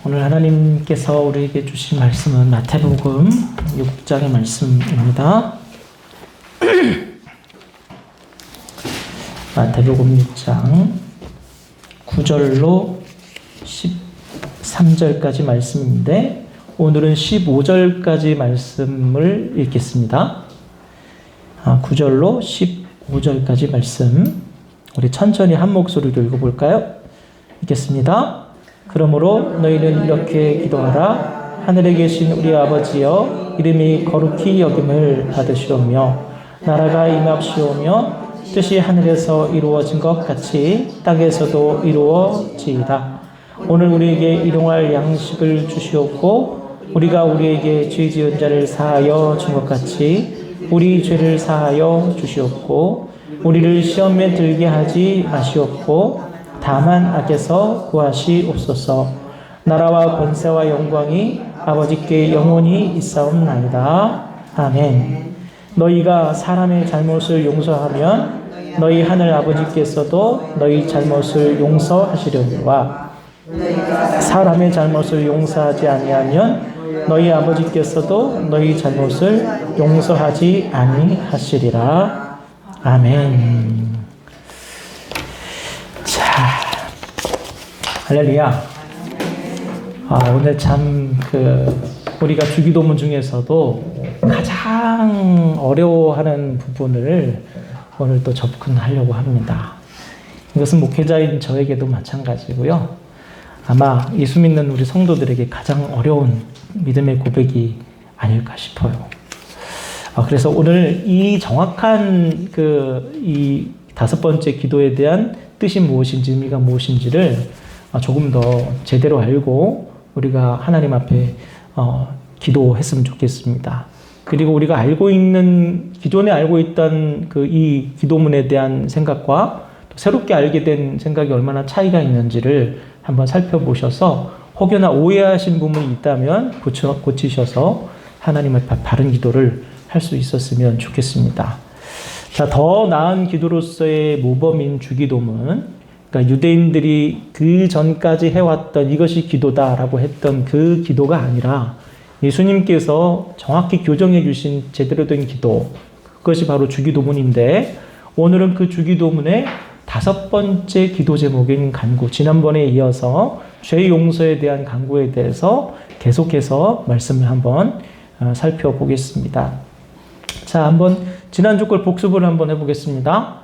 오늘 하나님께서 우리에게 주신 말씀은 마태복음 6장의 말씀입니다. 마태복음 6장 9절로 13절까지 말씀인데 오늘은 15절까지 말씀을 읽겠습니다. 9절로 15절까지 말씀 우리 천천히 한 목소리로 읽어볼까요? 읽겠습니다. 그러므로 너희는 이렇게 기도하라. 하늘에 계신 우리 아버지여, 이름이 거룩히 여김을 받으시오며 나라가 임합시오며 뜻이 하늘에서 이루어진 것 같이 땅에서도 이루어지이다. 오늘 우리에게 일용할 양식을 주시옵고 우리가 우리에게 죄 지은 자를 사하여 준 것 같이 우리 죄를 사하여 주시옵고 우리를 시험에 들게 하지 마시옵고 다만 악에서 구하시옵소서. 나라와 권세와 영광이 아버지께 영원히 있사옵나이다. 아멘. 너희가 사람의 잘못을 용서하면 너희 하늘 아버지께서도 너희 잘못을 용서하시려니와 사람의 잘못을 용서하지 아니하면 너희 아버지께서도 너희 잘못을 용서하지 아니하시리라. 아멘. 할렐루야. 오늘 참 우리가 주기도문 중에서도 가장 어려워하는 부분을 오늘 또 접근하려고 합니다. 이것은 목회자인 저에게도 마찬가지고요. 아마 예수 믿는 우리 성도들에게 가장 어려운 믿음의 고백이 아닐까 싶어요. 그래서 오늘 이 정확한 이 5번째 기도에 대한 뜻이 무엇인지, 의미가 무엇인지를 조금 더 제대로 알고 우리가 하나님 앞에 기도했으면 좋겠습니다. 그리고 우리가 기존에 알고 있던 이 기도문에 대한 생각과 또 새롭게 알게 된 생각이 얼마나 차이가 있는지를 한번 살펴보셔서 혹여나 오해하신 부분이 있다면 고치셔서 하나님 앞에 바른 기도를 할 수 있었으면 좋겠습니다. 자, 더 나은 기도로서의 모범인 주기도문, 그러니까 유대인들이 그 전까지 해왔던 이것이 기도다라고 했던 그 기도가 아니라 예수님께서 정확히 교정해 주신 제대로 된 기도, 그것이 바로 주기도문인데 오늘은 그 주기도문의 5번째 기도 제목인 간구, 지난번에 이어서 죄 용서에 대한 간구에 대해서 계속해서 말씀을 한번 살펴보겠습니다. 자, 한번 지난주 걸 복습을 한번 해보겠습니다.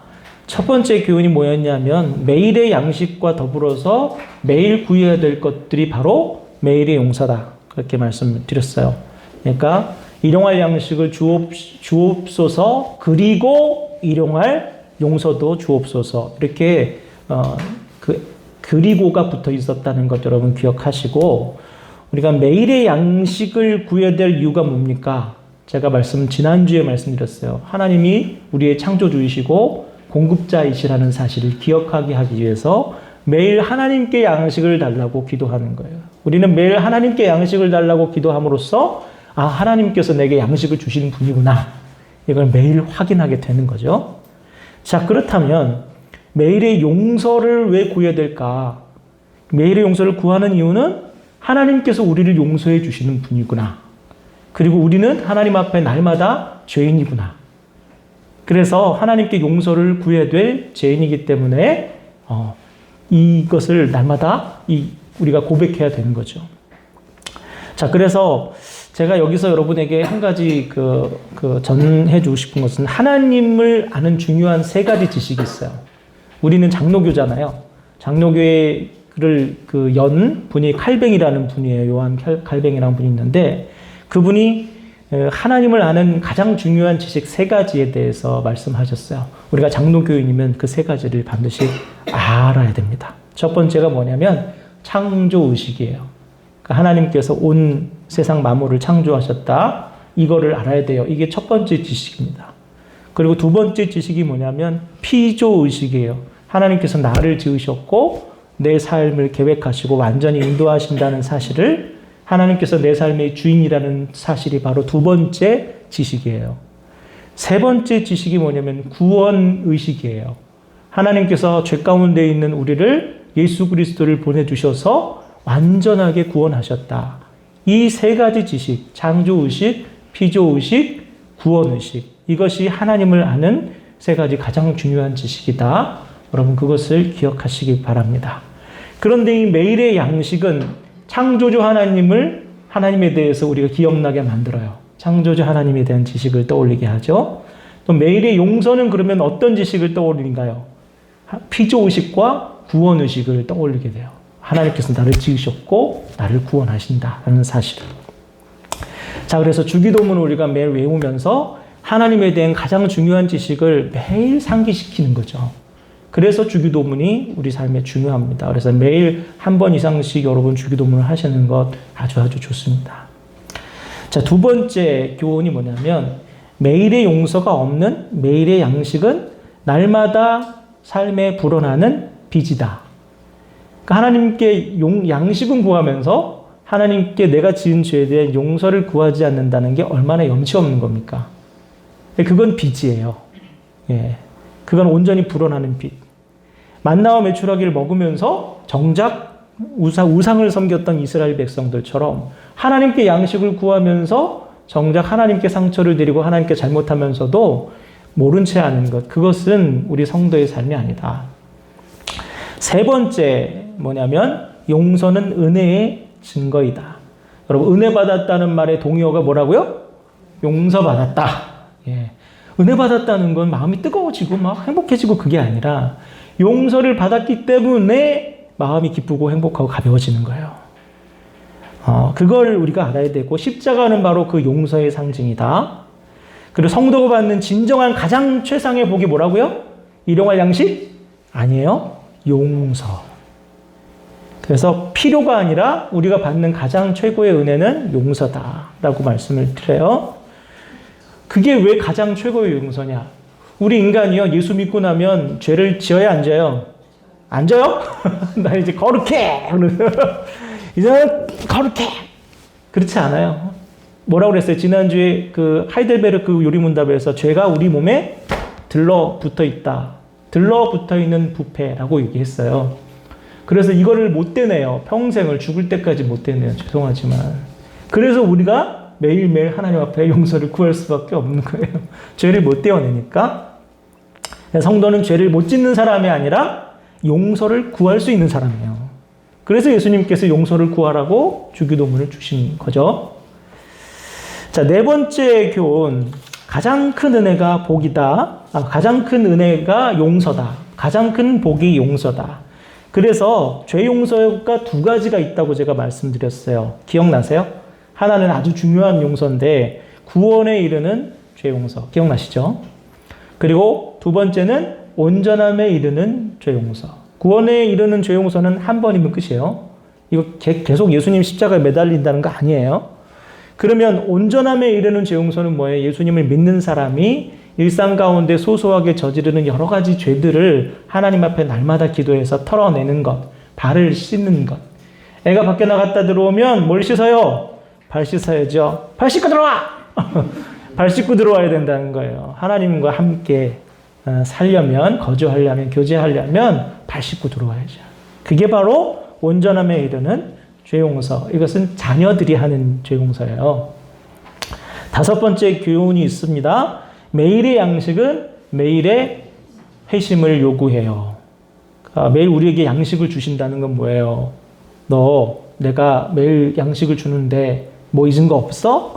첫 번째 교훈이 뭐였냐면 매일의 양식과 더불어서 매일 구해야 될 것들이 바로 매일의 용서다. 그렇게 말씀을 드렸어요. 그러니까 일용할 양식을 주옵소서, 그리고 일용할 용서도 주옵소서. 이렇게 그리고가 붙어 있었다는 것 여러분 기억하시고, 우리가 매일의 양식을 구해야 될 이유가 뭡니까? 제가 지난주에 말씀드렸어요. 하나님이 우리의 창조주이시고 공급자이시라는 사실을 기억하게 하기 위해서 매일 하나님께 양식을 달라고 기도하는 거예요. 우리는 매일 하나님께 양식을 달라고 기도함으로써 하나님께서 내게 양식을 주시는 분이구나. 이걸 매일 확인하게 되는 거죠. 자, 그렇다면 매일의 용서를 왜 구해야 될까? 매일의 용서를 구하는 이유는 하나님께서 우리를 용서해 주시는 분이구나. 그리고 우리는 하나님 앞에 날마다 죄인이구나. 그래서 하나님께 용서를 구해야 될 죄인이기 때문에 이것을 날마다 우리가 고백해야 되는 거죠. 자, 그래서 제가 여기서 여러분에게 한 가지 전해 주고 싶은 것은 하나님을 아는 중요한 3가지 지식이 있어요. 우리는 장로교잖아요. 장로교를 연 분이 칼뱅이라는 분이에요. 요한 칼뱅이라는 분이 있는데 그분이 하나님을 아는 가장 중요한 지식 3가지에 대해서 말씀하셨어요. 우리가 장로교인이면 그 3가지를 반드시 알아야 됩니다. 첫 번째가 뭐냐면 창조의식이에요. 그러니까 하나님께서 온 세상 만물을 창조하셨다. 이거를 알아야 돼요. 이게 첫 번째 지식입니다. 그리고 두 번째 지식이 뭐냐면 피조의식이에요. 하나님께서 나를 지으셨고 내 삶을 계획하시고 완전히 인도하신다는 사실을, 하나님께서 내 삶의 주인이라는 사실이 바로 두 번째 지식이에요. 세 번째 지식이 뭐냐면 구원의식이에요. 하나님께서 죄 가운데 있는 우리를 예수 그리스도를 보내주셔서 완전하게 구원하셨다. 이 세 가지 지식, 창조의식, 피조의식, 구원의식, 이것이 하나님을 아는 세 가지 가장 중요한 지식이다. 여러분 그것을 기억하시기 바랍니다. 그런데 이 매일의 양식은 창조주 하나님에 대해서 우리가 기억나게 만들어요. 창조주 하나님에 대한 지식을 떠올리게 하죠. 또 매일의 용서는 그러면 어떤 지식을 떠올리는가요? 피조의식과 구원의식을 떠올리게 돼요. 하나님께서 나를 지으셨고 나를 구원하신다는 사실을. 자, 그래서 주기도문을 우리가 매일 외우면서 하나님에 대한 가장 중요한 지식을 매일 상기시키는 거죠. 그래서 주기도문이 우리 삶에 중요합니다. 그래서 매일 한 번 이상씩 여러분 주기도문을 하시는 것 아주 좋습니다. 자, 두 번째 교훈이 뭐냐면 매일의 용서가 없는 매일의 양식은 날마다 삶에 불어나는 빚이다. 그러니까 하나님께 양식은 구하면서 하나님께 내가 지은 죄에 대한 용서를 구하지 않는다는 게 얼마나 염치 없는 겁니까? 그건 빚이에요. 예. 그건 온전히 불어나는 빚. 만나와 메추라기를 먹으면서 정작 우상을 섬겼던 이스라엘 백성들처럼 하나님께 양식을 구하면서 정작 하나님께 상처를 드리고 하나님께 잘못하면서도 모른 채 하는 것. 그것은 우리 성도의 삶이 아니다. 세 번째 뭐냐면 용서는 은혜의 증거이다. 여러분 은혜 받았다는 말의 동의어가 뭐라고요? 용서받았다. 예. 은혜 받았다는 건 마음이 뜨거워지고 막 행복해지고 그게 아니라 용서를 받았기 때문에 마음이 기쁘고 행복하고 가벼워지는 거예요. 그걸 우리가 알아야 되고 십자가는 바로 그 용서의 상징이다. 그리고 성도가 받는 진정한 가장 최상의 복이 뭐라고요? 일용할 양식? 아니에요. 용서. 그래서 필요가 아니라 우리가 받는 가장 최고의 은혜는 용서다라고 말씀을 드려요. 그게 왜 가장 최고의 용서냐? 우리 인간이요, 예수 믿고 나면 죄를 지어야 안 져요? 안 져요? 나 이제 거룩해! 이제 거룩해! 그렇지 않아요. 뭐라고 그랬어요? 지난주에 그 하이델베르크 요리문답에서 죄가 우리 몸에 들러붙어 있다. 들러붙어 있는 부패라고 얘기했어요. 그래서 이거를 못 떼내요. 평생을 죽을 때까지 못 떼내요. 죄송하지만. 그래서 우리가 매일매일 하나님 앞에 용서를 구할 수밖에 없는 거예요. 죄를 못 떼어내니까. 성도는 죄를 못 짓는 사람이 아니라 용서를 구할 수 있는 사람이에요. 그래서 예수님께서 용서를 구하라고 주기도문을 주신 거죠. 자, 네 번째 교훈. 가장 큰 은혜가 복이다. 가장 큰 은혜가 용서다. 가장 큰 복이 용서다. 그래서 죄 용서가 두 가지가 있다고 제가 말씀드렸어요. 기억나세요? 하나는 아주 중요한 용서인데 구원에 이르는 죄 용서. 기억나시죠? 그리고 두 번째는 온전함에 이르는 죄 용서. 구원에 이르는 죄 용서는 한 번이면 끝이에요. 이거 계속 예수님 십자가에 매달린다는 거 아니에요. 그러면 온전함에 이르는 죄 용서는 뭐예요? 예수님을 믿는 사람이 일상 가운데 소소하게 저지르는 여러 가지 죄들을 하나님 앞에 날마다 기도해서 털어내는 것, 발을 씻는 것. 애가 밖에 나갔다 들어오면 뭘 씻어요? 발 씻어야죠. 발 씻고 들어와! 발 씻고 들어와야 된다는 거예요. 하나님과 함께 살려면, 거주하려면, 교제하려면 발 씻고 들어와야죠. 그게 바로 온전함에 이르는 죄 용서. 이것은 자녀들이 하는 죄 용서예요. 다섯 번째 교훈이 있습니다. 매일의 양식은 매일의 회심을 요구해요. 매일 우리에게 양식을 주신다는 건 뭐예요? 너 내가 매일 양식을 주는데 뭐 잊은 거 없어?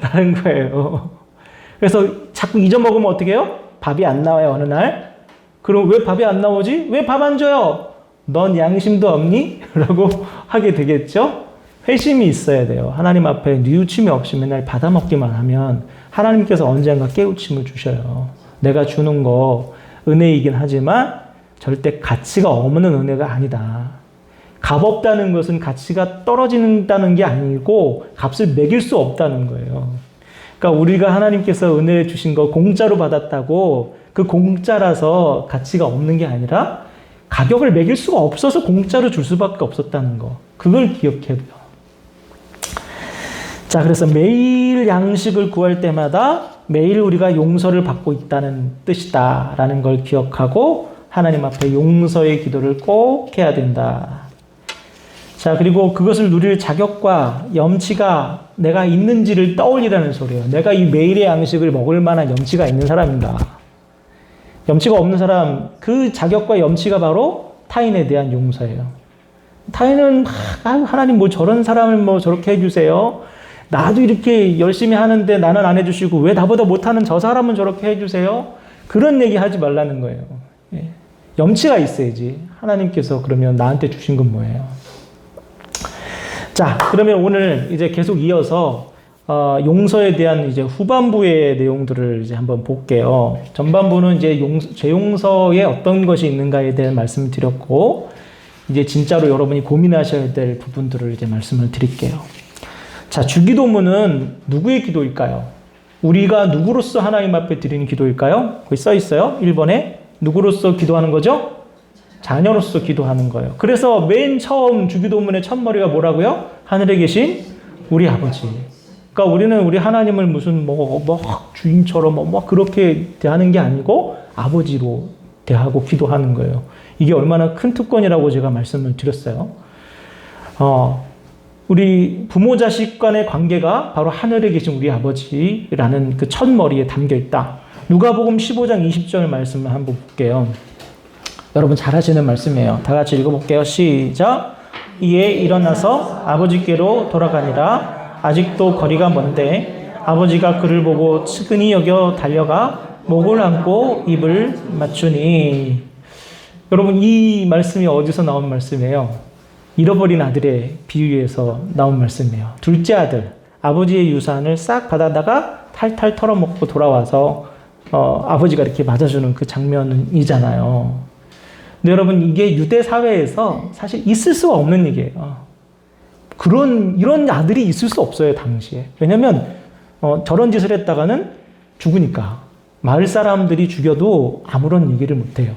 라는 거예요. 그래서 자꾸 잊어먹으면 어떻게 해요? 밥이 안 나와요, 어느 날. 그럼 왜 밥이 안 나오지? 왜 밥 안 줘요? 넌 양심도 없니? 라고 하게 되겠죠? 회심이 있어야 돼요. 하나님 앞에 뉘우침이 없이 맨날 받아먹기만 하면 하나님께서 언젠가 깨우침을 주셔요. 내가 주는 거 은혜이긴 하지만 절대 가치가 없는 은혜가 아니다. 값없다는 것은 가치가 떨어진다는 게 아니고 값을 매길 수 없다는 거예요. 그러니까 우리가 하나님께서 은혜 주신 거 공짜로 받았다고 그 공짜라서 가치가 없는 게 아니라 가격을 매길 수가 없어서 공짜로 줄 수밖에 없었다는 거. 그걸 기억해야 돼요. 자, 그래서 매일 양식을 구할 때마다 매일 우리가 용서를 받고 있다는 뜻이다 라는 걸 기억하고 하나님 앞에 용서의 기도를 꼭 해야 된다. 자, 그리고 그것을 누릴 자격과 염치가 내가 있는지를 떠올리라는 소리예요. 내가 이 매일의 양식을 먹을 만한 염치가 있는 사람인가. 염치가 없는 사람, 그 자격과 염치가 바로 타인에 대한 용서예요. 타인은 하나님 뭐 저런 사람을 뭐 저렇게 해주세요. 나도 이렇게 열심히 하는데 나는 안 해주시고 왜 나보다 못하는 저 사람은 저렇게 해주세요. 그런 얘기 하지 말라는 거예요. 예. 염치가 있어야지. 하나님께서 그러면 나한테 주신 건 뭐예요? 자, 그러면 오늘 이제 계속 이어서 용서에 대한 이제 후반부의 내용들을 이제 한번 볼게요. 전반부는 이제 죄 용서에 어떤 것이 있는가에 대한 말씀을 드렸고, 이제 진짜로 여러분이 고민하셔야 될 부분들을 이제 말씀을 드릴게요. 자, 주기도문은 누구의 기도일까요? 우리가 누구로서 하나님 앞에 드리는 기도일까요? 거기 써 있어요. 1번에 누구로서 기도하는 거죠? 자녀로서 기도하는 거예요. 그래서 맨 처음 주기도문의 첫머리가 뭐라고요? 하늘에 계신 우리 아버지. 그러니까 우리는 우리 하나님을 무슨 주인처럼 그렇게 대하는 게 아니고 아버지로 대하고 기도하는 거예요. 이게 얼마나 큰 특권이라고 제가 말씀을 드렸어요. 우리 부모 자식 간의 관계가 바로 하늘에 계신 우리 아버지라는 그 첫머리에 담겨 있다. 누가복음 15장 20절 말씀을 한번 볼게요. 여러분 잘 하시는 말씀이에요. 다 같이 읽어볼게요. 시작. 이에 일어나서 아버지께로 돌아가니라. 아직도 거리가 먼데 아버지가 그를 보고 측은히 여겨 달려가 목을 안고 입을 맞추니. 여러분 이 말씀이 어디서 나온 말씀이에요? 잃어버린 아들의 비유에서 나온 말씀이에요. 둘째 아들, 아버지의 유산을 싹 받아다가 탈탈 털어먹고 돌아와서 아버지가 이렇게 맞아주는 그 장면이잖아요. 근데 여러분 이게 유대 사회에서 사실 있을 수가 없는 얘기예요. 이런 아들이 있을 수 없어요, 당시에. 왜냐면 저런 짓을 했다가는 죽으니까. 마을 사람들이 죽여도 아무런 얘기를 못해요.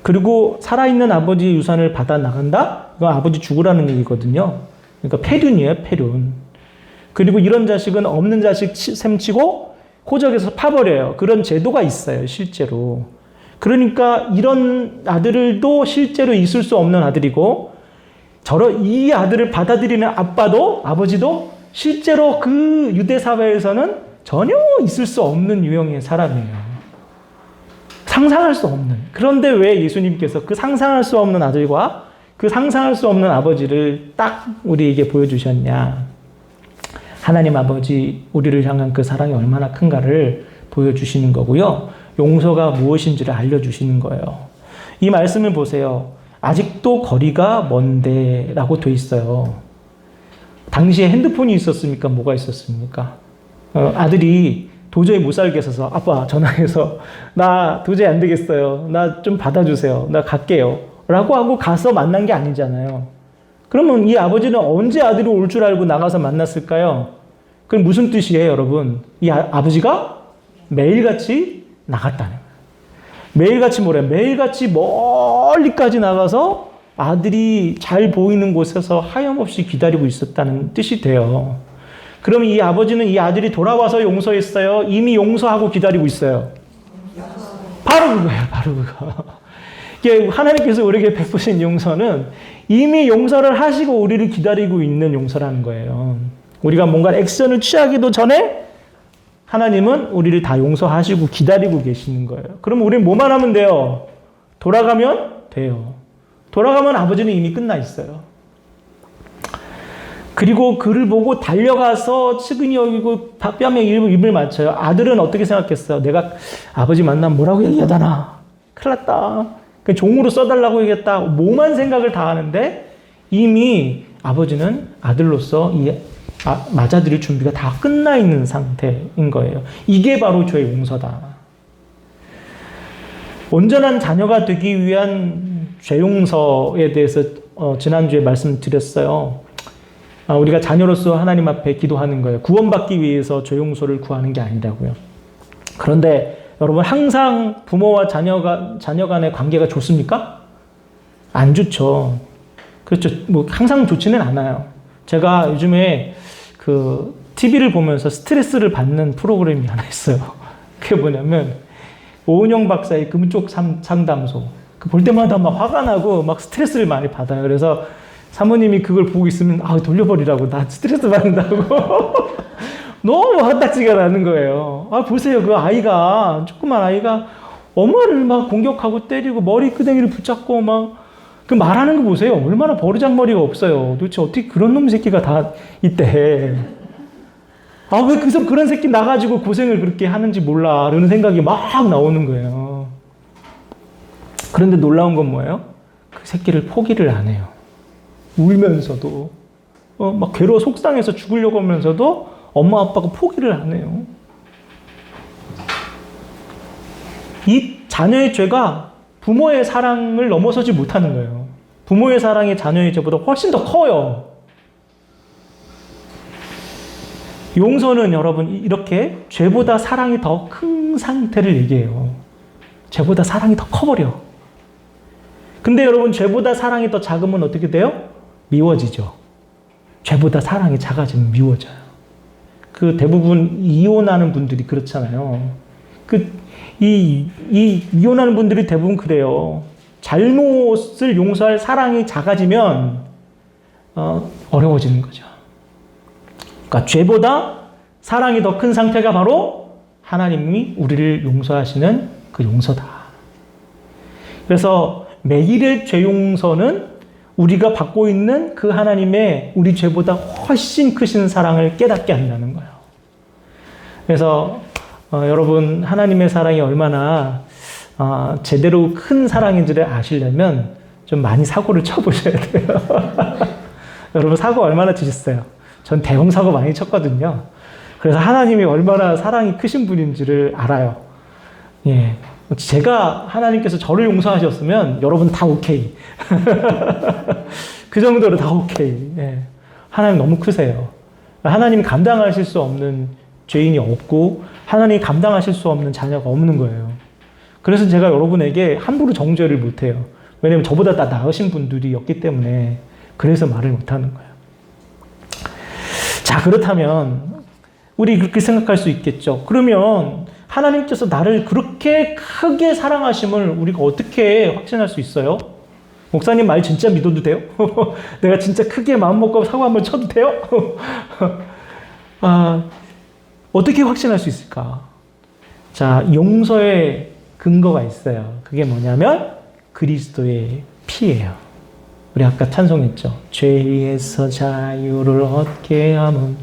그리고 살아있는 아버지의 유산을 받아 나간다? 이건 아버지 죽으라는 얘기거든요. 그러니까 폐륜이에요, 폐륜. 그리고 이런 자식은 없는 자식 셈치고 호적에서 파버려요. 그런 제도가 있어요, 실제로. 그러니까 이런 아들도 실제로 있을 수 없는 아들이고, 이 아들을 받아들이는 아버지도 실제로 그 유대 사회에서는 전혀 있을 수 없는 유형의 사람이에요. 상상할 수 없는. 그런데 왜 예수님께서 그 상상할 수 없는 아들과 그 상상할 수 없는 아버지를 딱 우리에게 보여주셨냐? 하나님 아버지 우리를 향한 그 사랑이 얼마나 큰가를 보여주시는 거고요. 용서가 무엇인지를 알려주시는 거예요. 이 말씀을 보세요. 아직도 거리가 먼데 라고 돼 있어요. 당시에 핸드폰이 있었습니까? 뭐가 있었습니까? 아들이 도저히 못 살겠어서 아빠 전화해서 나 도저히 안 되겠어요. 나 좀 받아주세요. 나 갈게요. 라고 하고 가서 만난 게 아니잖아요. 그러면 이 아버지는 언제 아들이 올 줄 알고 나가서 만났을까요? 그럼 무슨 뜻이에요, 여러분? 이 아버지가 매일같이 나갔다는 거예요. 매일같이 뭐래요? 매일같이 멀리까지 나가서 아들이 잘 보이는 곳에서 하염없이 기다리고 있었다는 뜻이 돼요. 그럼 이 아버지는 이 아들이 돌아와서 용서했어요? 이미 용서하고 기다리고 있어요? 바로 그거예요. 바로 그거. 이게 하나님께서 우리에게 베푸신 용서는 이미 용서를 하시고 우리를 기다리고 있는 용서라는 거예요. 우리가 뭔가 액션을 취하기도 전에 하나님은 우리를 다 용서하시고 기다리고 계시는 거예요. 그럼 우리는 뭐만 하면 돼요? 돌아가면 돼요. 돌아가면 아버지는 이미 끝나 있어요. 그리고 그를 보고 달려가서 측은히 여기고 뺨에 입을 맞춰요. 아들은 어떻게 생각했어요? 내가 아버지 만나면 뭐라고 얘기하다나. 큰일 났다. 종으로 써달라고 얘기했다. 뭐만 생각을 다 하는데 이미 아버지는 아들로서 맞아들일 준비가 다 끝나 있는 상태인 거예요. 이게 바로 저의 용서다. 온전한 자녀가 되기 위한 죄 용서에 대해서 지난주에 말씀드렸어요. 우리가 자녀로서 하나님 앞에 기도하는 거예요. 구원받기 위해서 죄 용서를 구하는 게 아니라고요. 그런데 여러분 항상 부모와 자녀 간의 관계가 좋습니까? 안 좋죠. 그렇죠. 뭐 항상 좋지는 않아요. 제가 요즘에 그 TV를 보면서 스트레스를 받는 프로그램이 하나 있어요. 그게 뭐냐면 오은영 박사의 금쪽 상담소. 볼 때마다 막 화가 나고 막 스트레스를 많이 받아요. 그래서 사모님이 그걸 보고 있으면 돌려버리라고, 나 스트레스 받는다고 너무 헛딱지가 나는 거예요. 보세요. 그 아이가, 조그만 아이가 엄마를 막 공격하고 때리고 머리끄댕이를 붙잡고 막 그 말하는 거 보세요. 얼마나 버르장머리가 없어요. 도대체 어떻게 그런 놈 새끼가 다 있대. 왜 그래서 그런 새끼 나가지고 고생을 그렇게 하는지 몰라. 이런 생각이 막 나오는 거예요. 그런데 놀라운 건 뭐예요? 그 새끼를 포기를 안 해요. 울면서도, 막 괴로워 속상해서 죽으려고 하면서도 엄마 아빠가 포기를 안 해요. 이 자녀의 죄가 부모의 사랑을 넘어서지 못하는 거예요. 부모의 사랑이 자녀의 죄보다 훨씬 더 커요. 용서는 여러분 이렇게 죄보다 사랑이 더 큰 상태를 얘기해요. 죄보다 사랑이 더 커버려. 근데 여러분 죄보다 사랑이 더 작으면 어떻게 돼요? 미워지죠. 죄보다 사랑이 작아지면 미워져요. 그 대부분 이혼하는 분들이 그렇잖아요. 이 이혼하는 분들이 대부분 그래요. 잘못을 용서할 사랑이 작아지면 어려워지는 거죠. 그러니까 죄보다 사랑이 더 큰 상태가 바로 하나님이 우리를 용서하시는 그 용서다. 그래서 매일의 죄 용서는 우리가 받고 있는 그 하나님의 우리 죄보다 훨씬 크신 사랑을 깨닫게 한다는 거예요. 그래서 여러분 하나님의 사랑이 얼마나 제대로 큰 사랑인지를 아시려면 좀 많이 사고를 쳐보셔야 돼요. 여러분 사고 얼마나 치셨어요? 전 대형 사고 많이 쳤거든요. 그래서 하나님이 얼마나 사랑이 크신 분인지를 알아요. 예, 제가 하나님께서 저를 용서하셨으면 여러분 다 오케이. 그 정도로 다 오케이. 예. 하나님 너무 크세요. 하나님이 감당하실 수 없는 죄인이 없고 하나님이 감당하실 수 없는 자녀가 없는 거예요. 그래서 제가 여러분에게 함부로 정죄를 못해요. 왜냐면 저보다 다 나으신 분들이었기 때문에 그래서 말을 못하는 거예요. 자, 그렇다면 우리 그렇게 생각할 수 있겠죠. 그러면 하나님께서 나를 그렇게 크게 사랑하심을 우리가 어떻게 확신할 수 있어요? 목사님 말 진짜 믿어도 돼요? 내가 진짜 크게 마음먹고 사고 한번 쳐도 돼요? 어떻게 확신할 수 있을까? 자, 용서의 근거가 있어요. 그게 뭐냐면 그리스도의 피예요. 우리 아까 찬송했죠. 죄에서 자유를 얻게 함은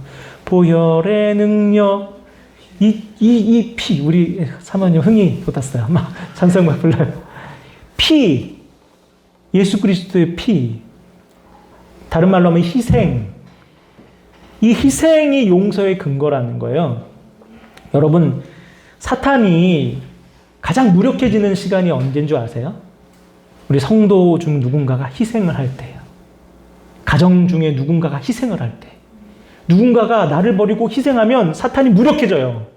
보혈의 능력. 이 피, 우리 사모님 흥이 돋았어요. 막 찬송만 불러요. 피, 예수 그리스도의 피. 다른 말로 하면 희생. 이 희생이 용서의 근거라는 거예요. 여러분, 사탄이 가장 무력해지는 시간이 언제인 줄 아세요? 우리 성도 중 누군가가 희생을 할 때예요. 가정 중에 누군가가 희생을 할 때. 누군가가 나를 버리고 희생하면 사탄이 무력해져요.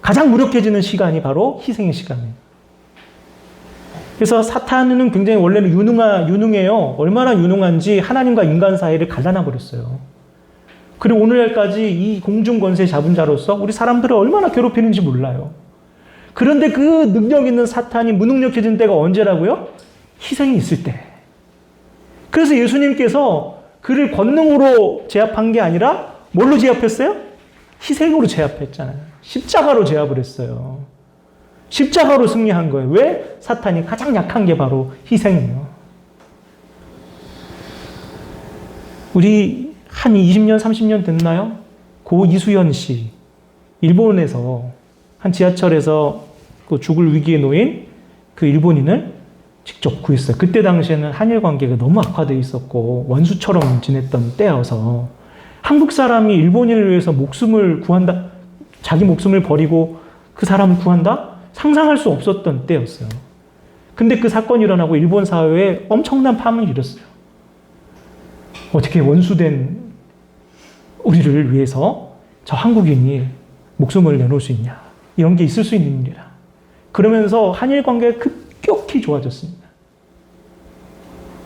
가장 무력해지는 시간이 바로 희생의 시간이에요. 그래서 사탄은 굉장히 원래는 유능해요. 얼마나 유능한지 하나님과 인간 사이를 갈라놔 버렸어요. 그리고 오늘날까지 이 공중 권세 잡은 자로서 우리 사람들을 얼마나 괴롭히는지 몰라요. 그런데 그 능력 있는 사탄이 무능력해진 때가 언제라고요? 희생이 있을 때. 그래서 예수님께서 그를 권능으로 제압한 게 아니라 뭘로 제압했어요? 희생으로 제압했잖아요. 십자가로 제압을 했어요. 십자가로 승리한 거예요. 왜? 사탄이 가장 약한 게 바로 희생이에요. 우리 한 20년, 30년 됐나요? 고 이수연 씨, 일본에서 한 지하철에서 그 죽을 위기에 놓인 그 일본인을 직접 구했어요. 그때 당시에는 한일 관계가 너무 악화되어 있었고 원수처럼 지냈던 때여서 한국 사람이 일본인을 위해서 목숨을 구한다, 자기 목숨을 버리고 그 사람을 구한다? 상상할 수 없었던 때였어요. 근데 그 사건이 일어나고 일본 사회에 엄청난 파문을 일었어요. 어떻게 원수된 우리를 위해서 저 한국인이 목숨을 내놓을 수 있냐. 이런 게 있을 수 있는 일이라. 그러면서 한일 관계가 급격히 좋아졌습니다.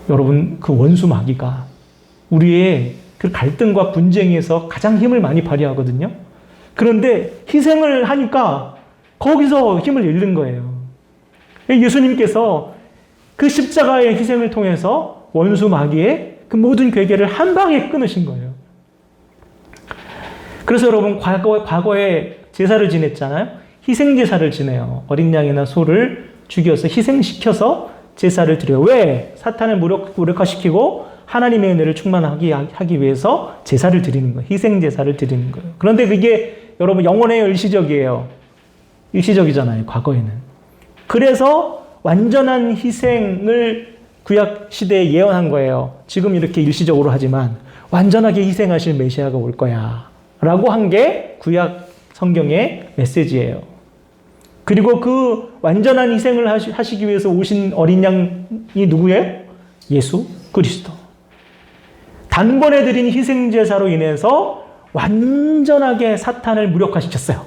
여러분, 그 원수 마귀가 우리의 그 갈등과 분쟁에서 가장 힘을 많이 발휘하거든요. 그런데 희생을 하니까 거기서 힘을 잃는 거예요. 예수님께서 그 십자가의 희생을 통해서 원수 마귀의 그 모든 괴계를 한 방에 끊으신 거예요. 그래서 여러분 과거에 제사를 지냈잖아요. 희생제사를 지내요. 어린 양이나 소를 죽여서 희생시켜서 제사를 드려요. 왜? 사탄을 무력화시키고 하나님의 은혜를 충만하기 위해서 제사를 드리는 거예요. 희생제사를 드리는 거예요. 그런데 그게 여러분 영원해요? 일시적이에요? 일시적이잖아요. 과거에는. 그래서 완전한 희생을 구약 시대에 예언한 거예요. 지금 이렇게 일시적으로 하지만 완전하게 희생하실 메시아가 올 거야. 라고 한 게 구약 성경의 메시지예요. 그리고 그 완전한 희생을 하시기 위해서 오신 어린 양이 누구예요? 예수 그리스도. 단번에 드린 희생제사로 인해서 완전하게 사탄을 무력화시켰어요.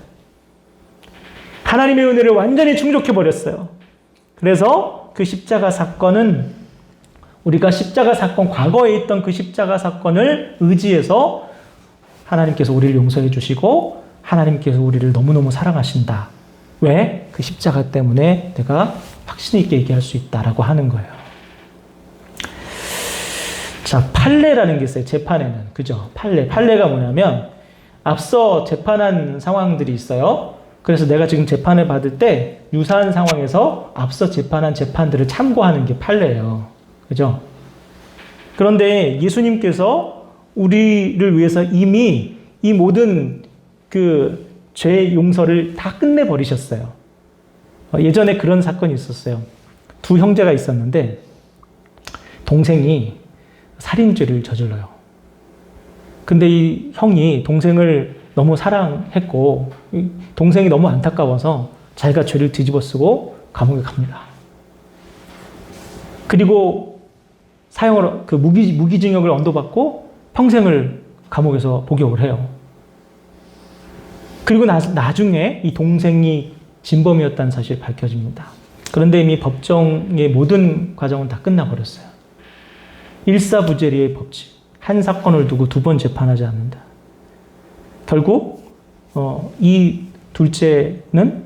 하나님의 은혜를 완전히 충족해버렸어요. 그래서 그 십자가 사건은 우리가 십자가 사건, 과거에 있던 그 십자가 사건을 의지해서 하나님께서 우리를 용서해 주시고 하나님께서 우리를 너무너무 사랑하신다. 왜? 그 십자가 때문에 내가 확신 있게 얘기할 수 있다라고 하는 거예요. 자, 판례라는 게 있어요. 재판에는. 그죠? 판례. 판례가 뭐냐면 앞서 재판한 상황들이 있어요. 그래서 내가 지금 재판을 받을 때 유사한 상황에서 앞서 재판한 재판들을 참고하는 게 판례예요. 그죠? 그런데 예수님께서 우리를 위해서 이미 이 모든 그 죄 용서를 다 끝내버리셨어요. 예전에 그런 사건이 있었어요. 두 형제가 있었는데 동생이 살인죄를 저질러요. 근데 이 형이 동생을 너무 사랑했고 동생이 너무 안타까워서 자기가 죄를 뒤집어쓰고 감옥에 갑니다. 그리고 무기징역을 언도받고 평생을 감옥에서 복역을 해요. 그리고 나중에 이 동생이 진범이었다는 사실이 밝혀집니다. 그런데 이미 법정의 모든 과정은 다 끝나버렸어요. 일사부재리의 법칙. 한 사건을 두고 두 번 재판하지 않는다. 결국 이 둘째는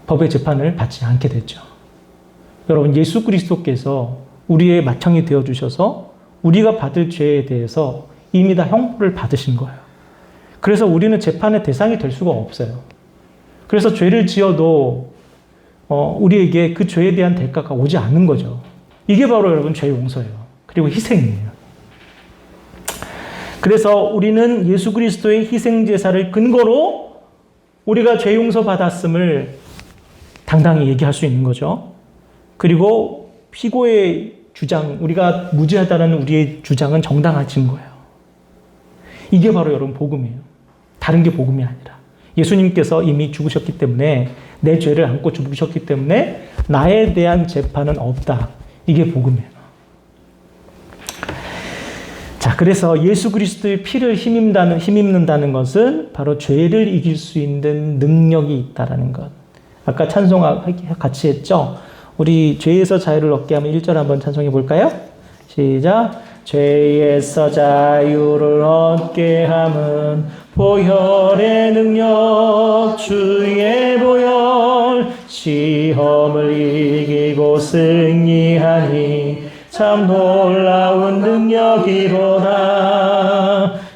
법의 재판을 받지 않게 됐죠. 여러분, 예수 그리스도께서 우리의 맏형이 되어주셔서 우리가 받을 죄에 대해서 이미 다 형벌을 받으신 거예요. 그래서 우리는 재판의 대상이 될 수가 없어요. 그래서 죄를 지어도 우리에게 그 죄에 대한 대가가 오지 않는 거죠. 이게 바로 여러분 죄 용서예요. 그리고 희생이에요. 그래서 우리는 예수 그리스도의 희생제사를 근거로 우리가 죄 용서 받았음을 당당히 얘기할 수 있는 거죠. 그리고 피고의 주장, 우리가 무죄하다는 우리의 주장은 정당해진 거예요. 이게 바로 여러분 복음이에요. 다른 게 복음이 아니라. 예수님께서 이미 죽으셨기 때문에 내 죄를 안고 죽으셨기 때문에 나에 대한 재판은 없다. 이게 복음이에요. 자, 그래서 예수 그리스도의 피를 힘입는다는 것은 바로 죄를 이길 수 있는 능력이 있다라는 것. 아까 찬송 같이 했죠? 우리 죄에서 자유를 얻게 하면 1절 한번 찬송해 볼까요? 시작. 죄에서 자유를 얻게 함은 보혈의 능력 주의 보혈 시험을 이기고 승리하니 참 놀라운 능력이로다.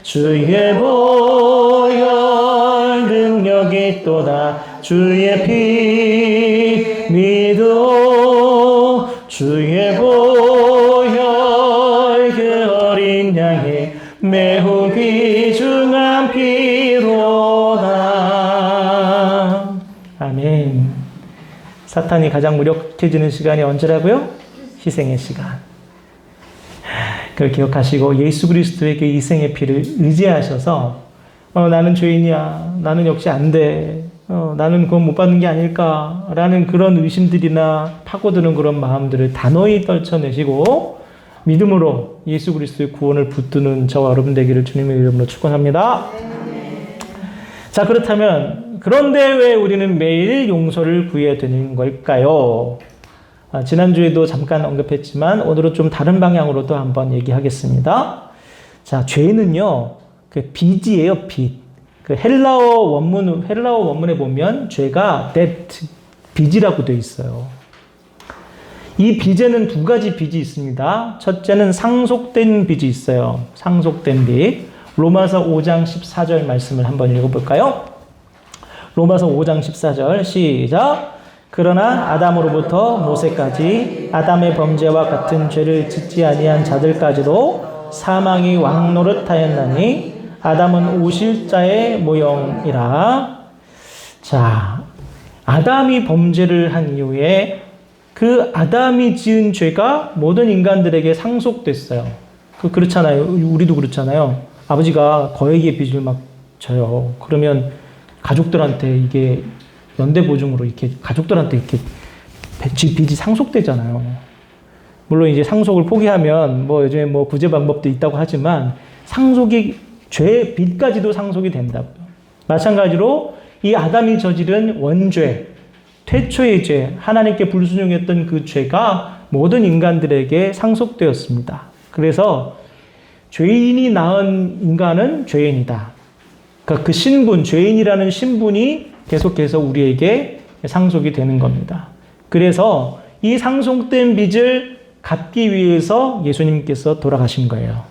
주의 보혈 능력이 또다. 주의 피 믿어 주의 보혈 그 어린 양의 매우 귀중한 피로다. 아멘. 사탄이 가장 무력해지는 시간이 언제라고요? 희생의 시간. 그걸 기억하시고 예수 그리스도의 그 희생의 피를 의지하셔서 나는 죄인이야. 나는 역시 안 돼. 나는 그건 못 받는 게 아닐까라는 그런 의심들이나 파고드는 그런 마음들을 단호히 떨쳐내시고 믿음으로 예수 그리스도의 구원을 붙드는 저와 여러분 되기를 주님의 이름으로 축원합니다. 자, 그렇다면 그런데 왜 우리는 매일 용서를 구해야 되는 걸까요? 지난주에도 잠깐 언급했지만 오늘은 좀 다른 방향으로도 한번 얘기하겠습니다. 자, 죄는요, 그 빚이에요, 빚. 그 헬라어 원문에 보면 죄가 debt, 빚이라고 되어 있어요. 이 빚에는 두 가지 빚이 있습니다. 첫째는 상속된 빚이 있어요. 상속된 빚. 로마서 5장 14절 말씀을 한번 읽어볼까요? 로마서 5장 14절 시작. 그러나 아담으로부터 모세까지 아담의 범죄와 같은 죄를 짓지 아니한 자들까지도 사망이 왕노릇하였나니 아담은 오실자의 모형이라. 자, 아담이 범죄를 한 이후에 그 아담이 지은 죄가 모든 인간들에게 상속됐어요. 그렇잖아요. 우리도 그렇잖아요. 아버지가 거액의 빚을 막 져요. 그러면 가족들한테 이게 연대보증으로 이렇게 가족들한테 이렇게 빚이 상속되잖아요. 물론 이제 상속을 포기하면 뭐 요즘에 뭐 구제 방법도 있다고 하지만 상속이 죄 빚까지도 상속이 된다고요. 마찬가지로 이 아담이 저지른 원죄, 태초의 죄, 하나님께 불순종했던 그 죄가 모든 인간들에게 상속되었습니다. 그래서 죄인이 낳은 인간은 죄인이다. 그러니까 그 신분, 죄인이라는 신분이 계속해서 우리에게 상속이 되는 겁니다. 그래서 이 상속된 빚을 갚기 위해서 예수님께서 돌아가신 거예요.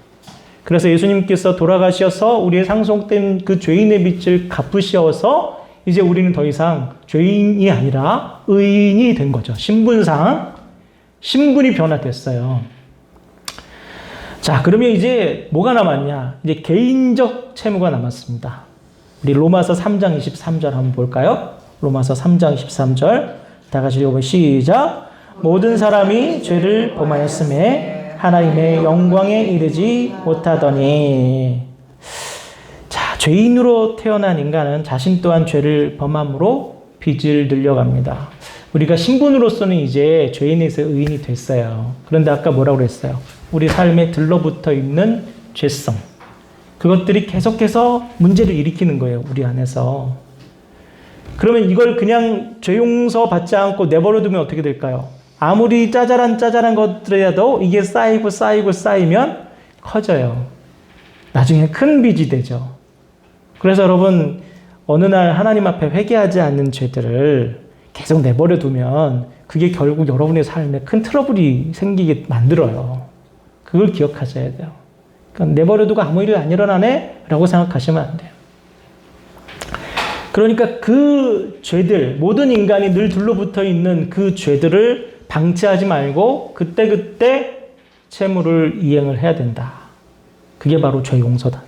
그래서 예수님께서 돌아가셔서 우리의 상속된 그 죄인의 빚을 갚으셔서 이제 우리는 더 이상 죄인이 아니라 의인이 된 거죠. 신분상 신분이 변화됐어요. 자, 그러면 이제 뭐가 남았냐? 이제 개인적 채무가 남았습니다. 우리 로마서 3장 23절 한번 볼까요? 로마서 3장 23절 다 같이 읽어보면 시작. 모든 사람이 죄를 범하였음에 하나님의 영광에 이르지 못하더니. 자, 죄인으로 태어난 인간은 자신 또한 죄를 범함으로 빚을 늘려갑니다. 우리가 신분으로서는 이제 죄인에서 의인이 됐어요. 그런데 아까 뭐라고 그랬어요? 우리 삶에 들러붙어 있는 죄성. 그것들이 계속해서 문제를 일으키는 거예요. 우리 안에서. 그러면 이걸 그냥 죄 용서 받지 않고 내버려 두면 어떻게 될까요? 아무리 짜잘한 것들이라도 이게 쌓이면 커져요. 나중에 큰 빚이 되죠. 그래서 여러분, 어느 날 하나님 앞에 회개하지 않는 죄들을 계속 내버려 두면 그게 결국 여러분의 삶에 큰 트러블이 생기게 만들어요. 그걸 기억하셔야 돼요. 그러니까 내버려두고 아무 일이 안 일어나네? 라고 생각하시면 안 돼요. 그러니까 그 죄들, 모든 인간이 늘 둘러붙어 있는 그 죄들을 방치하지 말고 그때그때 채무를 이행을 해야 된다. 그게 바로 죄 용서다.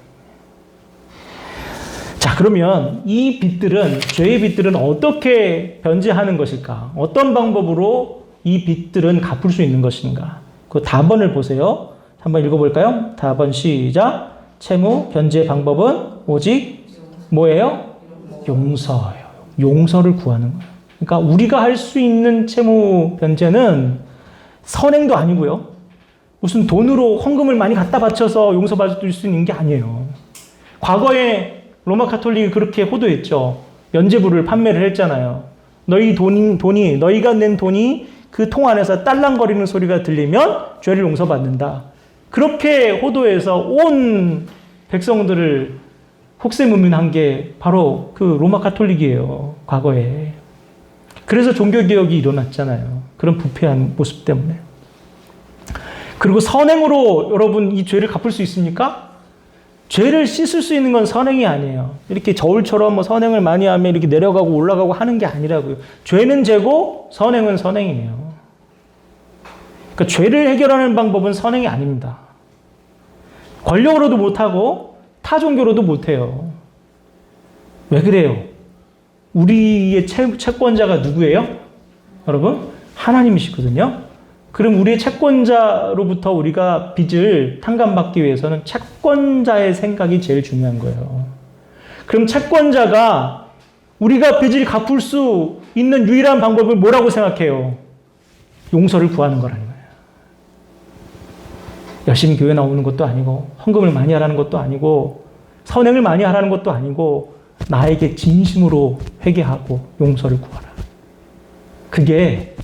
자, 그러면 이 빚들은, 죄의 빚들은 어떻게 변제하는 것일까? 어떤 방법으로 이 빚들은 갚을 수 있는 것인가? 그 답안을 보세요. 한번 읽어볼까요? 답안 시작. 채무 변제 방법은 오직 뭐예요? 용서예요. 용서를 구하는 거예요. 그러니까 우리가 할 수 있는 채무 변제는 선행도 아니고요. 무슨 돈으로 헌금을 많이 갖다 바쳐서 용서받을 수 있는 게 아니에요. 과거에 로마 카톨릭이 그렇게 호도했죠. 면죄부를 판매를 했잖아요. 너희가 낸 돈이 그 통 안에서 딸랑거리는 소리가 들리면 죄를 용서받는다. 그렇게 호도해서 온 백성들을 혹세무민한 게 바로 그 로마 카톨릭이에요. 과거에. 그래서 종교개혁이 일어났잖아요. 그런 부패한 모습 때문에. 그리고 선행으로 여러분 이 죄를 갚을 수 있습니까? 죄를 씻을 수 있는 건 선행이 아니에요. 이렇게 저울처럼 뭐 선행을 많이 하면 이렇게 내려가고 올라가고 하는 게 아니라고요. 죄는 죄고 선행은 선행이에요. 그러니까 죄를 해결하는 방법은 선행이 아닙니다. 권력으로도 못하고 타 종교로도 못해요. 왜 그래요? 우리의 채권자가 누구예요? 여러분? 하나님이시거든요. 그럼 우리의 채권자로부터 우리가 빚을 탕감받기 위해서는 채권자의 생각이 제일 중요한 거예요. 그럼 채권자가 우리가 빚을 갚을 수 있는 유일한 방법을 뭐라고 생각해요? 용서를 구하는 거라는 거예요. 열심히 교회 나오는 것도 아니고 헌금을 많이 하라는 것도 아니고 선행을 많이 하라는 것도 아니고 나에게 진심으로 회개하고 용서를 구하라. 그게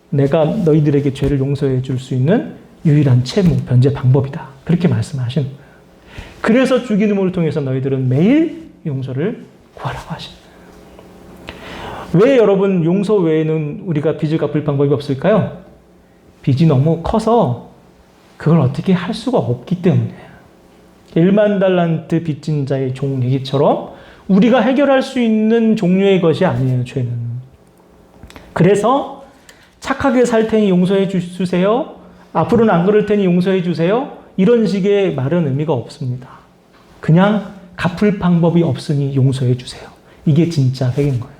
내가 너희들에게 죄를 용서해 줄 수 있는 유일한 채무 변제 방법이다. 그렇게 말씀하시는 거예요. 그래서 주기도문을 통해서 너희들은 매일 용서를 구하라고 하십니다. 왜 여러분 용서 외에는 우리가 빚을 갚을 방법이 없을까요? 빚이 너무 커서 그걸 어떻게 할 수가 없기 때문이에요. 1만 달란트 빚진 자의 종 얘기처럼 우리가 해결할 수 있는 종류의 것이 아니에요, 죄는. 그래서 착하게 살 테니 용서해 주세요. 앞으로는 안 그럴 테니 용서해 주세요. 이런 식의 말은 의미가 없습니다. 그냥 갚을 방법이 없으니 용서해 주세요. 이게 진짜 회개인 거예요.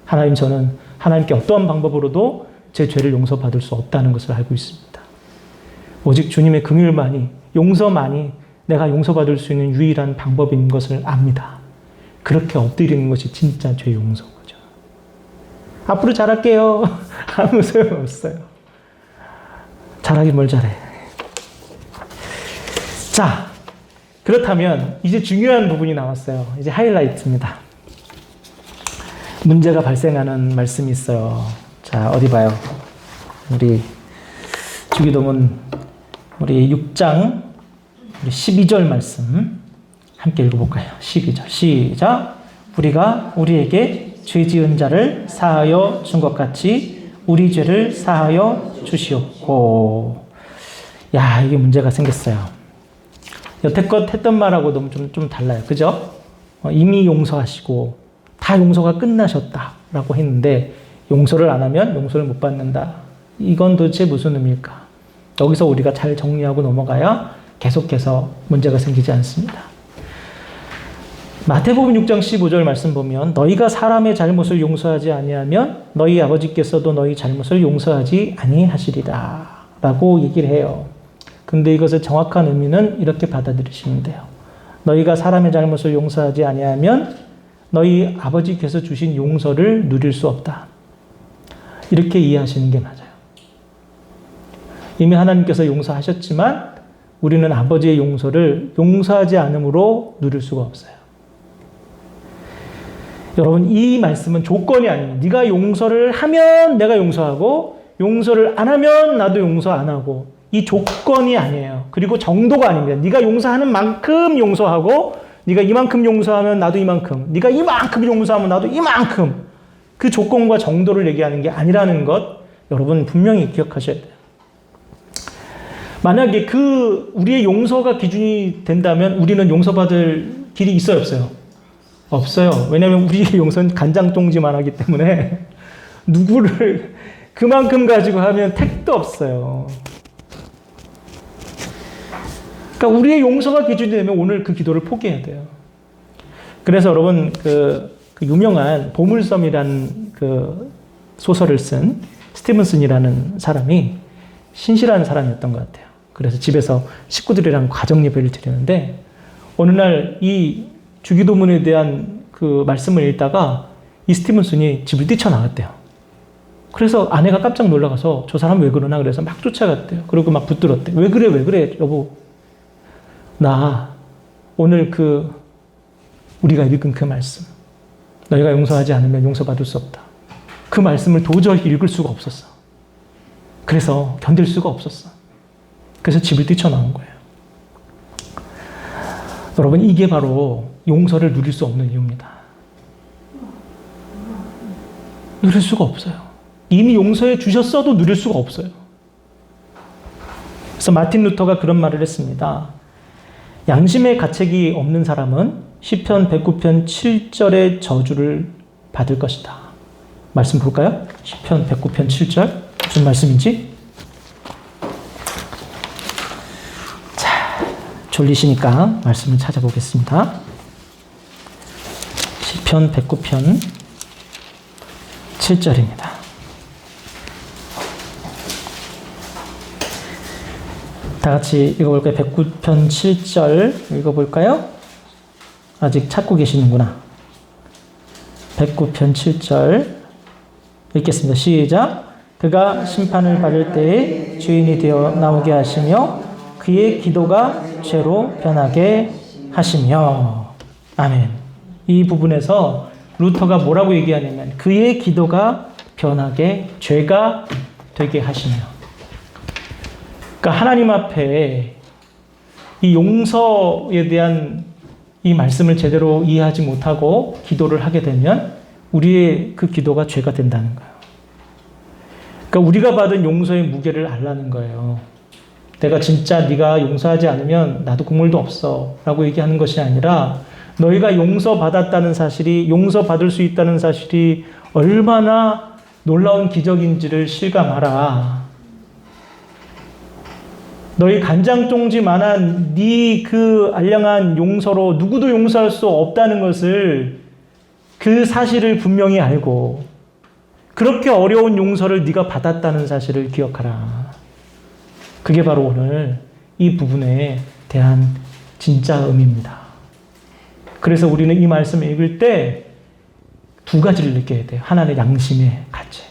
하나님, 저는 하나님께 어떠한 방법으로도 제 죄를 용서받을 수 없다는 것을 알고 있습니다. 오직 주님의 긍휼만이, 용서만이 내가 용서받을 수 있는 유일한 방법인 것을 압니다. 그렇게 엎드리는 것이 진짜 죄 용서인 거죠. 앞으로 잘할게요. 아무 소용없어요. 잘하긴 뭘 잘해. 자, 그렇다면 이제 중요한 부분이 나왔어요. 이제 하이라이트입니다. 문제가 발생하는 말씀이 있어요. 자, 어디 봐요. 우리 주기도문 우리 6장 12절 말씀 함께 읽어볼까요? 12절 시작. 우리가 우리에게 죄 지은 자를 사하여 준 것 같이 우리 죄를 사하여 주시옵고. 야, 이게 문제가 생겼어요. 여태껏 했던 말하고 너무 좀 달라요. 그죠? 이미 용서하시고 다 용서가 끝나셨다라고 했는데 용서를 안 하면 용서를 못 받는다. 이건 도대체 무슨 의미일까? 여기서 우리가 잘 정리하고 넘어가야 계속해서 문제가 생기지 않습니다. 마태복음 6장 15절 말씀 보면 너희가 사람의 잘못을 용서하지 아니하면 너희 아버지께서도 너희 잘못을 용서하지 아니하시리라 라고 얘기를 해요. 근데 이것의 정확한 의미는 이렇게 받아들이시면 돼요. 너희가 사람의 잘못을 용서하지 아니하면 너희 아버지께서 주신 용서를 누릴 수 없다. 이렇게 이해하시는 게 맞아요. 이미 하나님께서 용서하셨지만 우리는 아버지의 용서를 용서하지 않음으로 누릴 수가 없어요. 여러분, 이 말씀은 조건이 아니에요. 네가 용서를 하면 내가 용서하고 용서를 안 하면 나도 용서 안 하고, 이 조건이 아니에요. 그리고 정도가 아닙니다. 네가 용서하는 만큼 용서하고 네가 이만큼 용서하면 나도 이만큼, 네가 이만큼 용서하면 나도 이만큼, 그 조건과 정도를 얘기하는 게 아니라는 것 여러분 분명히 기억하셔야 돼요. 만약에 우리의 용서가 기준이 된다면 우리는 용서받을 길이 있어요, 없어요? 없어요. 왜냐하면 우리의 용서는 간장종지만 하기 때문에 누구를 그만큼 가지고 하면 택도 없어요. 그러니까 우리의 용서가 기준이 되면 오늘 그 기도를 포기해야 돼요. 그래서 여러분 그 유명한 보물섬이라는 그 소설을 쓴 스티븐슨이라는 사람이 신실한 사람이었던 것 같아요. 그래서 집에서 식구들이랑 가정 예배를 드리는데 어느 날 이 주기도문에 대한 그 말씀을 읽다가 이 스티븐슨이 집을 뛰쳐나왔대요. 그래서 아내가 깜짝 놀라가서 저 사람 왜 그러나 그래서 막 쫓아갔대요. 그리고 막 붙들었대. 왜 그래 여보. 나 오늘 우리가 읽은 그 말씀, 너희가 용서하지 않으면 용서받을 수 없다, 그 말씀을 도저히 읽을 수가 없었어. 그래서 견딜 수가 없었어. 그래서 집을 뛰쳐나온 거예요. 여러분, 이게 바로 용서를 누릴 수 없는 이유입니다. 누릴 수가 없어요. 이미 용서해 주셨어도 누릴 수가 없어요. 그래서 마틴 루터가 그런 말을 했습니다. 양심의 가책이 없는 사람은 시편 109편 7절의 저주를 받을 것이다. 말씀 볼까요? 시편 109편 7절 무슨 말씀인지? 자, 졸리시니까 말씀을 찾아보겠습니다. 시편 109편 7절입니다. 다 같이 읽어볼까요? 109편 7절 읽어볼까요? 아직 찾고 계시는구나. 109편 7절 읽겠습니다. 시작. 그가 심판을 받을 때에 주인이 되어 나오게 하시며 그의 기도가 죄로 변하게 하시며. 아멘. 이 부분에서 루터가 뭐라고 얘기하냐면 그의 기도가 변하게 죄가 되게 하시며. 그러니까 하나님 앞에 이 용서에 대한 이 말씀을 제대로 이해하지 못하고 기도를 하게 되면 우리의 그 기도가 죄가 된다는 거예요. 그러니까 우리가 받은 용서의 무게를 알라는 거예요. 내가 진짜 네가 용서하지 않으면 나도 국물도 없어 라고 얘기하는 것이 아니라 너희가 용서받았다는 사실이, 용서받을 수 있다는 사실이 얼마나 놀라운 기적인지를 실감하라. 너희 간장종지만한 네 그 알량한 용서로 누구도 용서할 수 없다는 것을, 그 사실을 분명히 알고 그렇게 어려운 용서를 네가 받았다는 사실을 기억하라. 그게 바로 오늘 이 부분에 대한 진짜 의미입니다. 그래서 우리는 이 말씀을 읽을 때 두 가지를 느껴야 돼요. 하나는 양심의 가책.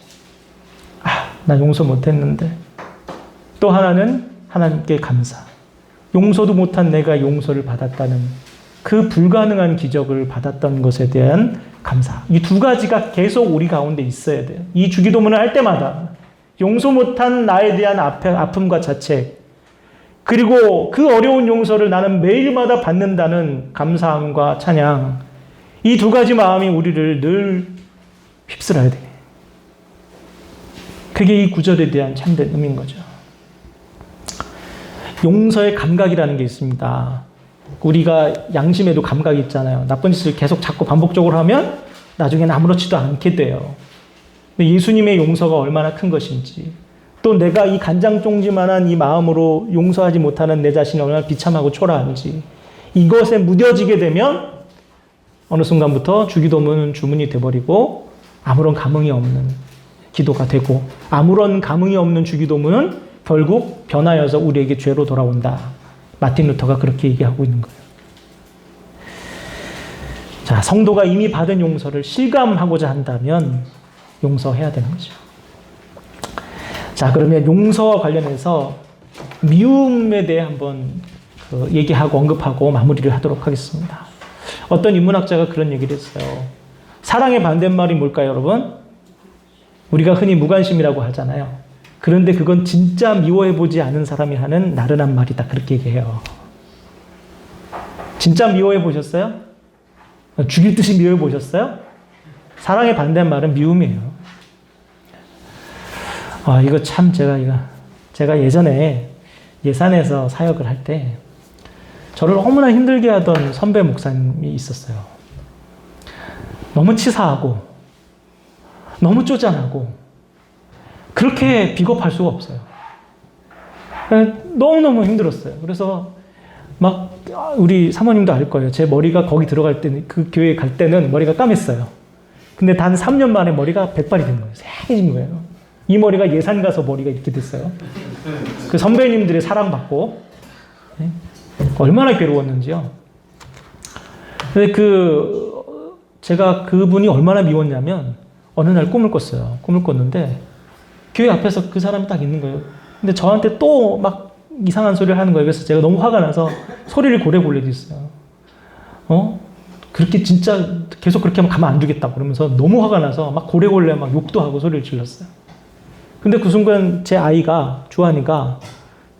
나 용서 못했는데. 또 하나는 하나님께 감사. 용서도 못한 내가 용서를 받았다는 그 불가능한 기적을 받았던 것에 대한 감사. 이 두 가지가 계속 우리 가운데 있어야 돼요. 이 주기도문을 할 때마다 용서 못한 나에 대한 아픔과 자책, 그리고 그 어려운 용서를 나는 매일마다 받는다는 감사함과 찬양, 이 두 가지 마음이 우리를 늘 휩쓸어야 돼요. 그게 이 구절에 대한 참된 의미인 거죠. 용서의 감각이라는 게 있습니다. 우리가 양심에도 감각이 있잖아요. 나쁜 짓을 계속 자꾸 반복적으로 하면 나중에는 아무렇지도 않게 돼요. 근데 예수님의 용서가 얼마나 큰 것인지, 또 내가 이 간장종지만한 이 마음으로 용서하지 못하는 내 자신이 얼마나 비참하고 초라한지, 이것에 무뎌지게 되면 어느 순간부터 주기도문은 주문이 돼버리고 아무런 감흥이 없는 기도가 되고, 아무런 감흥이 없는 주기도문은 결국 변하여서 우리에게 죄로 돌아온다. 마틴 루터가 그렇게 얘기하고 있는 거예요. 자, 성도가 이미 받은 용서를 실감하고자 한다면 용서해야 되는 거죠. 자, 그러면 용서와 관련해서 미움에 대해 한번 얘기하고 언급하고 마무리를 하도록 하겠습니다. 어떤 인문학자가 그런 얘기를 했어요. 사랑의 반대말이 뭘까요, 여러분? 우리가 흔히 무관심이라고 하잖아요. 그런데 그건 진짜 미워해보지 않은 사람이 하는 나른한 말이다. 그렇게 얘기해요. 진짜 미워해보셨어요? 죽일 듯이 미워해보셨어요? 사랑의 반대말은 미움이에요. 이거 참 제가 예전에 예산에서 사역을 할 때 저를 너무나 힘들게 하던 선배 목사님이 있었어요. 너무 치사하고 너무 쪼잔하고 그렇게 비겁할 수가 없어요. 너무너무 힘들었어요. 그래서 막 우리 사모님도 알 거예요. 제 머리가 거기 들어갈 때는, 그 교회 갈 때는 머리가 까맸어요. 근데 단 3년 만에 머리가 백발이 된 거예요. 새해진 거예요. 이 머리가 예산 가서 머리가 이렇게 됐어요. 그 선배님들의 사랑받고 얼마나 괴로웠는지요. 근데 제가 그분이 얼마나 미웠냐면 어느 날 꿈을 꿨어요. 꿈을 꿨는데 교회 앞에서 그 사람이 딱 있는 거예요. 근데 저한테 또 막 이상한 소리를 하는 거예요. 그래서 제가 너무 화가 나서 소리를 고래볼 일도 있어요. 그렇게 진짜 계속 그렇게 하면 가만 안 두겠다고 그러면서 너무 화가 나서 막 고래골래 막 욕도 하고 소리를 질렀어요. 근데 그 순간 제 아이가, 주한이가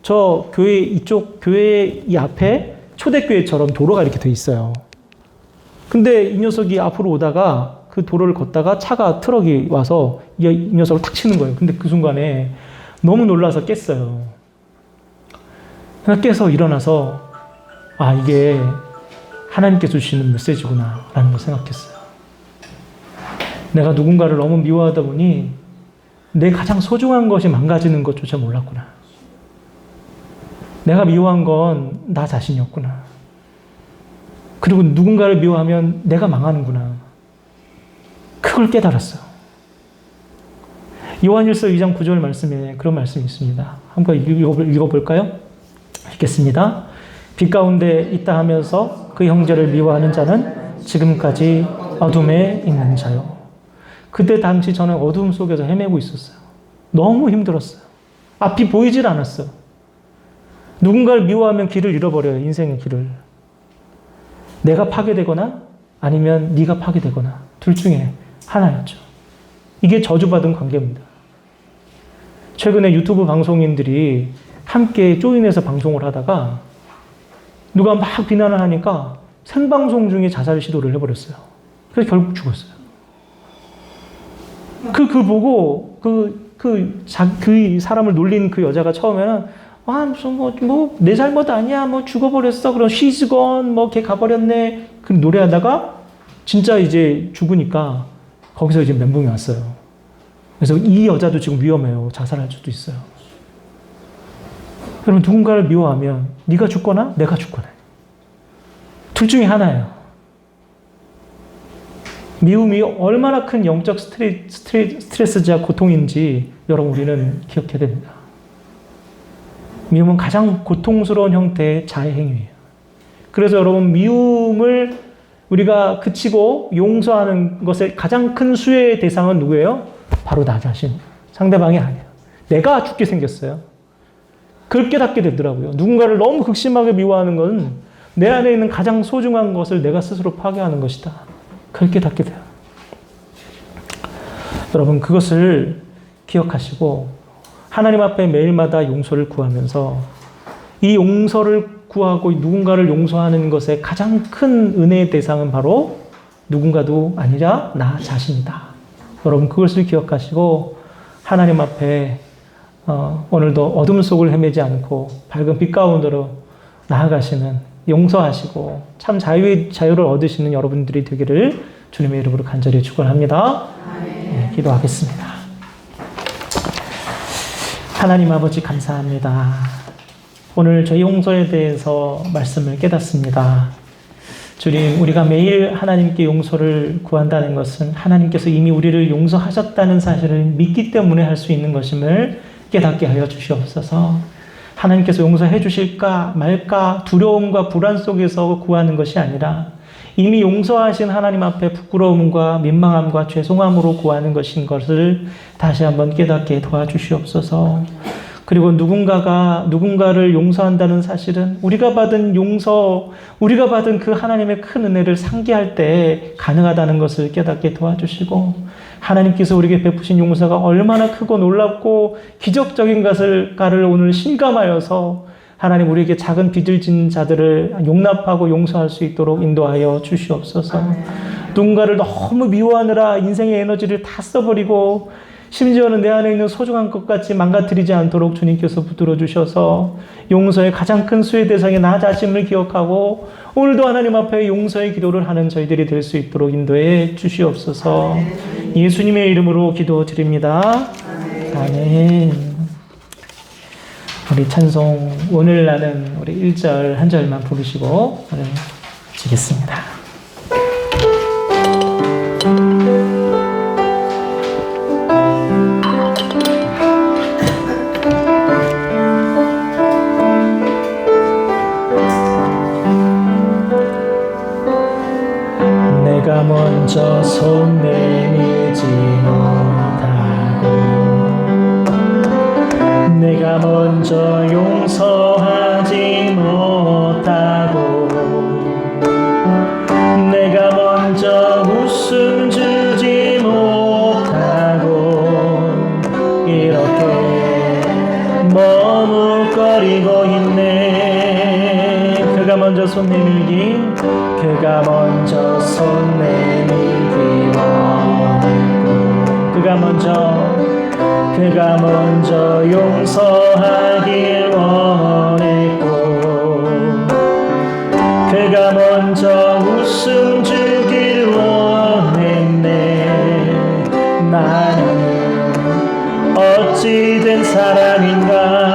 저 교회 이쪽 교회 이 앞에 초대교회처럼 도로가 이렇게 돼 있어요. 근데 이 녀석이 앞으로 오다가 그 도로를 걷다가 트럭이 와서 이 녀석을 탁 치는 거예요. 근데 그 순간에 너무 놀라서 깼어요. 깨서 일어나서 이게 하나님께서 주시는 메시지구나 라는 걸 생각했어요. 내가 누군가를 너무 미워하다 보니 내 가장 소중한 것이 망가지는 것조차 몰랐구나. 내가 미워한 건 나 자신이었구나. 그리고 누군가를 미워하면 내가 망하는구나. 그걸 깨달았어요. 요한일서 2장 9절 말씀에 그런 말씀이 있습니다. 한번 읽어볼까요? 읽겠습니다. 빛 가운데 있다 하면서 그 형제를 미워하는 자는 지금까지 어둠에 있는 자요. 그때 당시 저는 어둠 속에서 헤매고 있었어요. 너무 힘들었어요. 앞이 보이질 않았어요. 누군가를 미워하면 길을 잃어버려요. 인생의 길을. 내가 파괴되거나 아니면 네가 파괴되거나 둘 중에 하나였죠. 이게 저주받은 관계입니다. 최근에 유튜브 방송인들이 함께 조인해서 방송을 하다가 누가 막 비난을 하니까 생방송 중에 자살 시도를 해버렸어요. 그래서 결국 죽었어요. 그 보고 그 사람을 놀린 그 여자가 처음에는 무슨 내 잘못 아니야, 죽어버렸어, 그럼 she's gone, 걔 가버렸네, 그 노래하다가 진짜 이제 죽으니까 거기서 이제 멘붕이 왔어요. 그래서 이 여자도 지금 위험해요. 자살할 수도 있어요. 여러분, 누군가를 미워하면 네가 죽거나 내가 죽거나 둘 중에 하나예요. 미움이 얼마나 큰 영적 스트레스자 고통인지 여러분 우리는 기억해야 됩니다. 미움은 가장 고통스러운 형태의 자해 행위예요. 그래서 여러분, 미움을 우리가 그치고 용서하는 것의 가장 큰 수혜의 대상은 누구예요? 바로 나 자신, 상대방이 아니에요. 내가 죽게 생겼어요. 그걸 깨닫게 되더라고요. 누군가를 너무 극심하게 미워하는 건 내 안에 있는 가장 소중한 것을 내가 스스로 파괴하는 것이다. 그걸 깨닫게 돼요. 여러분, 그것을 기억하시고 하나님 앞에 매일마다 용서를 구하면서 이 용서를 구하고 누군가를 용서하는 것의 가장 큰 은혜의 대상은 바로 누군가도 아니라 나 자신이다. 여러분, 그것을 기억하시고 하나님 앞에 오늘도 어둠 속을 헤매지 않고 밝은 빛 가운데로 나아가시는, 용서하시고 참 자유를 얻으시는 여러분들이 되기를 주님의 이름으로 간절히 축원합니다. 네, 기도하겠습니다. 하나님 아버지, 감사합니다. 오늘 저희 용서에 대해서 말씀을 깨닫습니다. 주님, 우리가 매일 하나님께 용서를 구한다는 것은 하나님께서 이미 우리를 용서하셨다는 사실을 믿기 때문에 할 수 있는 것임을 깨닫게 하여 주시옵소서. 하나님께서 용서해 주실까 말까 두려움과 불안 속에서 구하는 것이 아니라 이미 용서하신 하나님 앞에 부끄러움과 민망함과 죄송함으로 구하는 것인 것을 다시 한번 깨닫게 도와주시옵소서. 그리고 누군가를 용서한다는 사실은 우리가 받은 그 하나님의 큰 은혜를 상기할 때 가능하다는 것을 깨닫게 도와주시고, 하나님께서 우리에게 베푸신 용서가 얼마나 크고 놀랍고 기적적인 것을까를 오늘 실감하여서 하나님, 우리에게 작은 빚을 진 자들을 용납하고 용서할 수 있도록 인도하여 주시옵소서. 누군가를 너무 미워하느라 인생의 에너지를 다 써버리고 심지어는 내 안에 있는 소중한 것까지 망가뜨리지 않도록 주님께서 붙들어 주셔서 용서의 가장 큰 수혜 대상의 나 자신을 기억하고 오늘도 하나님 앞에 용서의 기도를 하는 저희들이 될 수 있도록 인도해 주시옵소서. 예수님의 이름으로 기도드립니다. 아멘. 우리 찬송 오늘 나는 우리 1절 한 절만 부르시고 오늘 마치겠습니다. 내가 먼저 손 내밀지 못하고 내가 먼저 용서하지 못하고 내가 먼저 웃음 주지 못하고 이렇게 머뭇거리고 있네. 그가 먼저 손 내밀기, 그가 먼저 손 내밀기 원했고 그가 먼저 용서하길 원했고 그가 먼저 웃음 주길 원했네. 나는 어찌된 사람인가.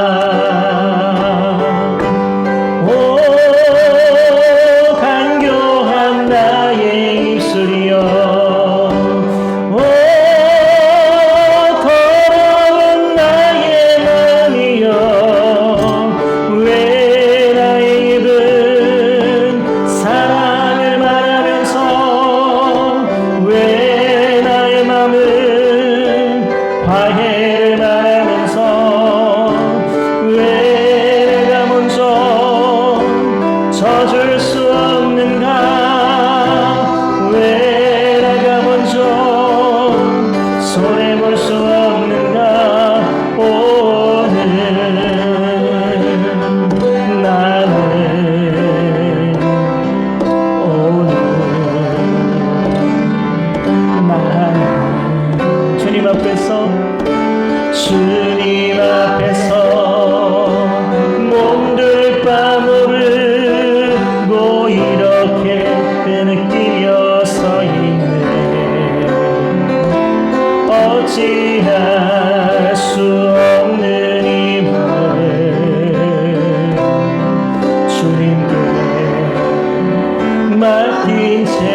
어찌할 수 없는 힘을 주님께 맡긴 채